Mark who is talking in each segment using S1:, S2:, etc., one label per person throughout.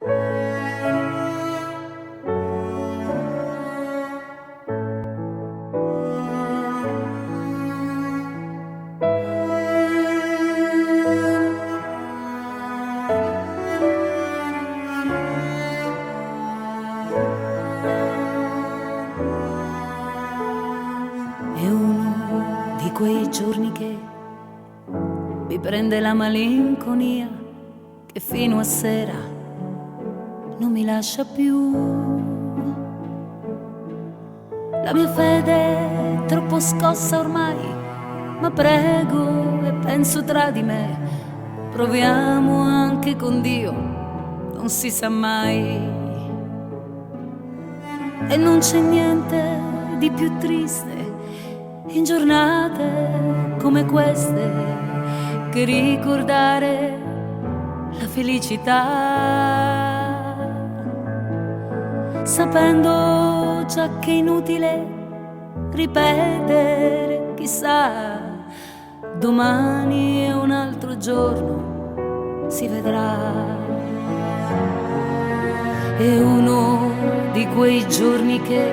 S1: È uno di quei giorni che mi prende la malinconia, che fino a sera non mi lascia più. La mia fede è troppo scossa ormai, ma prego e penso tra di me, proviamo anche con Dio, non si sa mai. E non c'è niente di più triste in giornate come queste che ricordare la felicità, sapendo già che è inutile ripetere, chissà, domani è un altro giorno, si vedrà. È uno di quei giorni che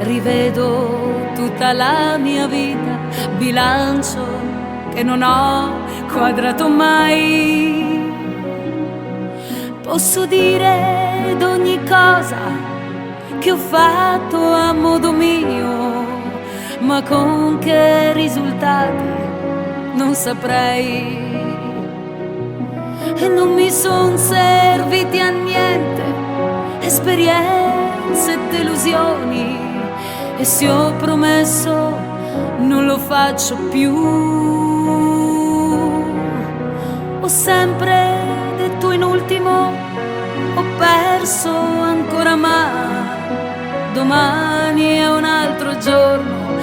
S1: rivedo tutta la mia vita, bilancio che non ho quadrato mai. Posso dire d'ogni cosa che ho fatto a modo mio, ma con che risultati non saprei. E non mi son serviti a niente esperienze e delusioni, e se ho promesso non lo faccio più. Ho sempre detto in ultimo, ho perso ancora, ma domani è un altro giorno,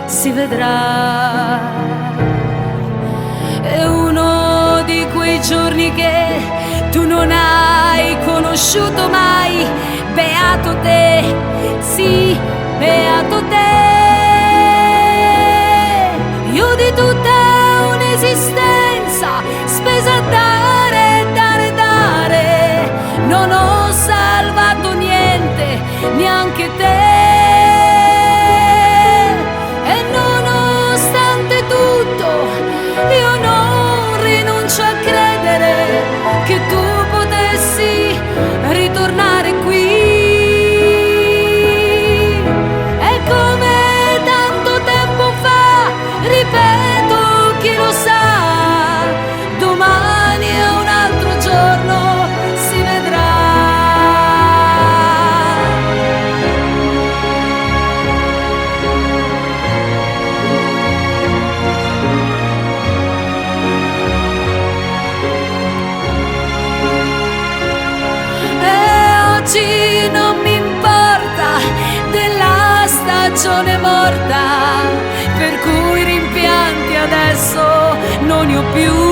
S1: si vedrà. È uno di quei giorni che tu non hai conosciuto mai. Beato te, sì, beato te. Io di tutta un'esistenza spesa a dare, dare, dare, non ho salvato niente, neanche te. E nonostante tutto io non rinuncio a credere che tu potessi ritornare qui. E come tanto tempo fa, ripeto, chi lo sa, domani è un altro giorno, si vedrà. E oggi non mi importa della stagione morta, per cui rimpianti adesso non ne ho più.